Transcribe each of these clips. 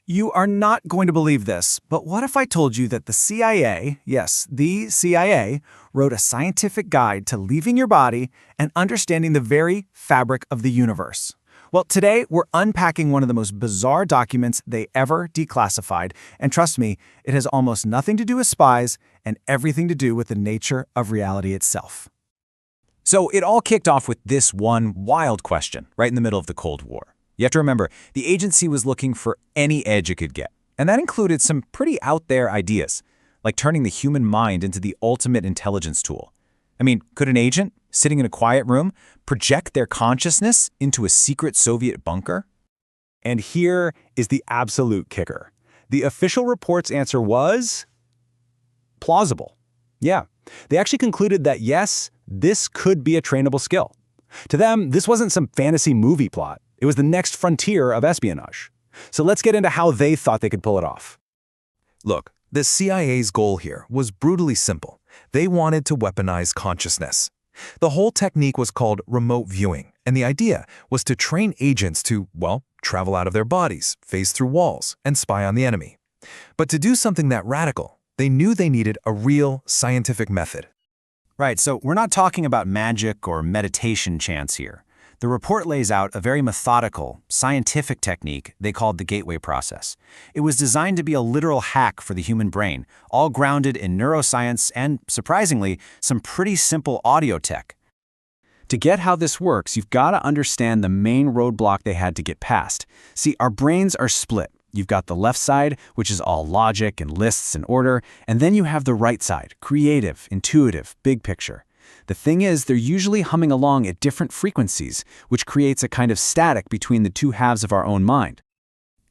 You are not going to believe this, but what if I told you that the CIA, yes, the CIA, wrote a scientific guide to leaving your body and understanding the very fabric of the universe? Well, today we're unpacking one of the most bizarre documents they ever declassified, and trust me, it has almost nothing to do with spies and everything to do with the nature of reality itself. So it all kicked off with this one wild question right in the middle of the Cold War. You have to remember, the agency was looking for any edge it could get, and that included some pretty out-there ideas, like turning the human mind into the ultimate intelligence tool. I mean, could an agent, sitting in a quiet room, project their consciousness into a secret Soviet bunker? And here is the absolute kicker. The official report's answer was plausible. Yeah, they actually concluded that yes, this could be a trainable skill. To them, this wasn't some fantasy movie plot. It was the next frontier of espionage. So let's get into how they thought they could pull it off. Look, the CIA's goal here was brutally simple. They wanted to weaponize consciousness. The whole technique was called remote viewing, and the idea was to train agents to, well, travel out of their bodies, phase through walls, and spy on the enemy. But to do something that radical, they knew they needed a real scientific method. Right, so we're not talking about magic or meditation chants here. The report lays out a very methodical, scientific technique they called the gateway process. It was designed to be a literal hack for the human brain, all grounded in neuroscience and, surprisingly, some pretty simple audio tech. To get how this works, you've got to understand the main roadblock they had to get past. See, our brains are split. You've got the left side, which is all logic and lists and order, and then you have the right side, creative, intuitive, big picture. The thing is, they're usually humming along at different frequencies, which creates a kind of static between the two halves of our own mind.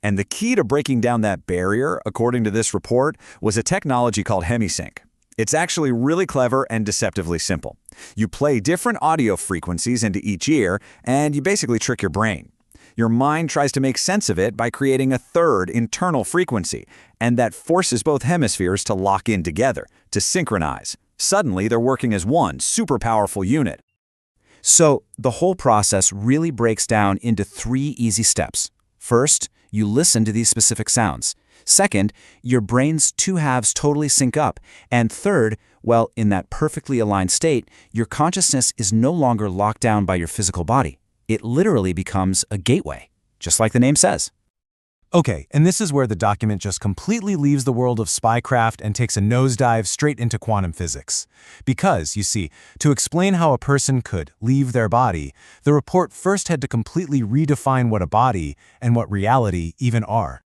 And the key to breaking down that barrier, according to this report, was a technology called Hemi-Sync. It's actually really clever and deceptively simple. You play different audio frequencies into each ear, and you basically trick your brain. Your mind tries to make sense of it by creating a third internal frequency, and that forces both hemispheres to lock in together, to synchronize. Suddenly, they're working as one super powerful unit. So the whole process really breaks down into 3 easy steps. First, you listen to these specific sounds. Second, your brain's 2 halves totally sync up. And third, well, in that perfectly aligned state, your consciousness is no longer locked down by your physical body. It literally becomes a gateway, just like the name says. Okay, and this is where the document just completely leaves the world of spycraft and takes a nosedive straight into quantum physics. Because, you see, to explain how a person could leave their body, the report first had to completely redefine what a body and what reality even are.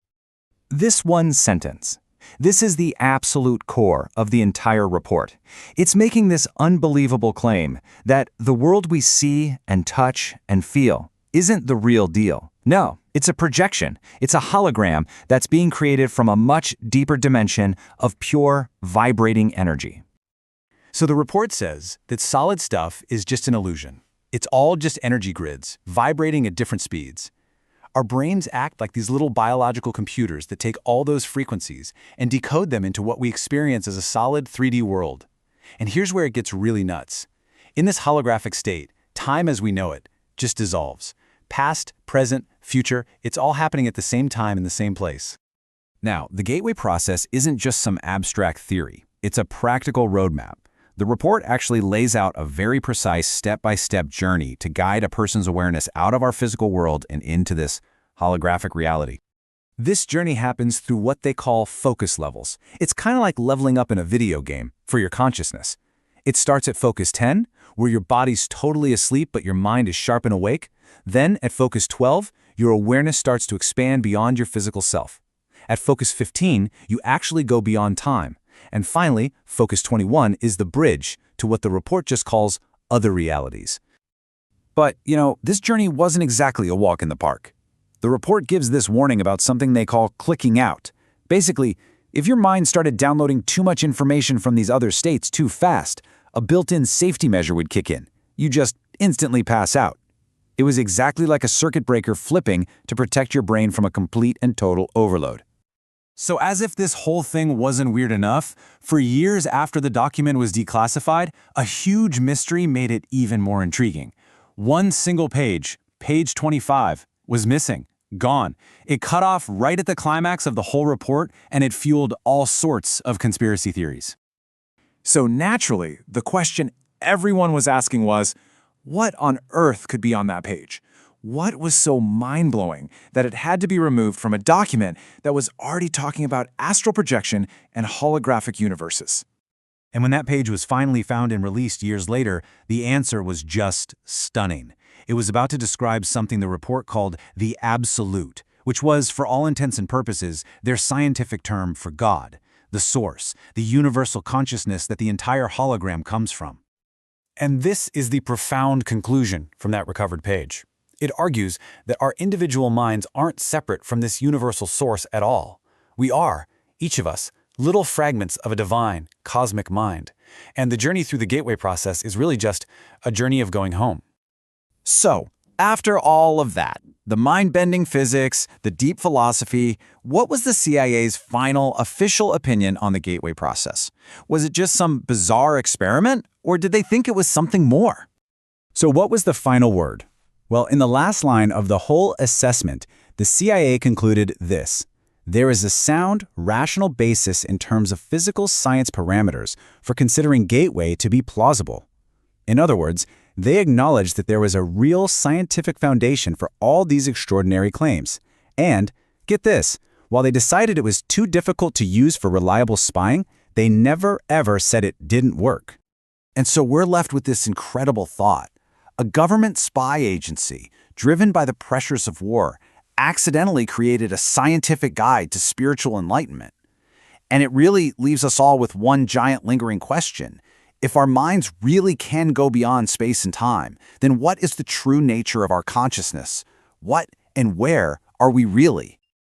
This one sentence. This is the absolute core of the entire report. It's making this unbelievable claim that the world we see and touch and feel isn't the real deal. No, it's a projection. It's a hologram that's being created from a much deeper dimension of pure, vibrating energy. So the report says that solid stuff is just an illusion. It's all just energy grids, vibrating at different speeds. Our brains act like these little biological computers that take all those frequencies and decode them into what we experience as a solid 3D world. And here's where it gets really nuts. In this holographic state, time as we know it just dissolves. Past, present, future, it's all happening at the same time in the same place. Now, the gateway process isn't just some abstract theory. It's a practical roadmap. The report actually lays out a very precise step-by-step journey to guide a person's awareness out of our physical world and into this holographic reality. This journey happens through what they call focus levels. It's kind of like leveling up in a video game for your consciousness. It starts at focus 10, where your body's totally asleep but your mind is sharp and awake. Then, at focus 12, your awareness starts to expand beyond your physical self. At focus 15, you actually go beyond time. And finally, focus 21 is the bridge to what the report just calls other realities. But, this journey wasn't exactly a walk in the park. The report gives this warning about something they call clicking out. Basically, if your mind started downloading too much information from these other states too fast, a built-in safety measure would kick in. You just instantly pass out. It was exactly like a circuit breaker flipping to protect your brain from a complete and total overload. So as if this whole thing wasn't weird enough, for years after the document was declassified, a huge mystery made it even more intriguing. One single page, page 25, was missing. Gone. It cut off right at the climax of the whole report, and it fueled all sorts of conspiracy theories. So naturally, the question everyone was asking was, what on earth could be on that page? What was so mind-blowing that it had to be removed from a document that was already talking about astral projection and holographic universes? And when that page was finally found and released years later, the answer was just stunning. It was about to describe something the report called the absolute, which was, for all intents and purposes, their scientific term for God, the source, the universal consciousness that the entire hologram comes from. And this is the profound conclusion from that recovered page. It argues that our individual minds aren't separate from this universal source at all. We are, each of us, little fragments of a divine, cosmic mind. And the journey through the gateway process is really just a journey of going home. So, after all of that, the mind-bending physics, the deep philosophy, what was the CIA's final official opinion on the gateway process? Was it just some bizarre experiment, or did they think it was something more? So what was the final word? Well, in the last line of the whole assessment, the CIA concluded this: there is a sound, rational basis in terms of physical science parameters for considering gateway to be plausible. In other words, they acknowledged that there was a real scientific foundation for all these extraordinary claims. And, get this, while they decided it was too difficult to use for reliable spying, they never ever said it didn't work. And so we're left with this incredible thought. A government spy agency, driven by the pressures of war, accidentally created a scientific guide to spiritual enlightenment. And it really leaves us all with one giant lingering question. If our minds really can go beyond space and time, then what is the true nature of our consciousness? What and where are we really?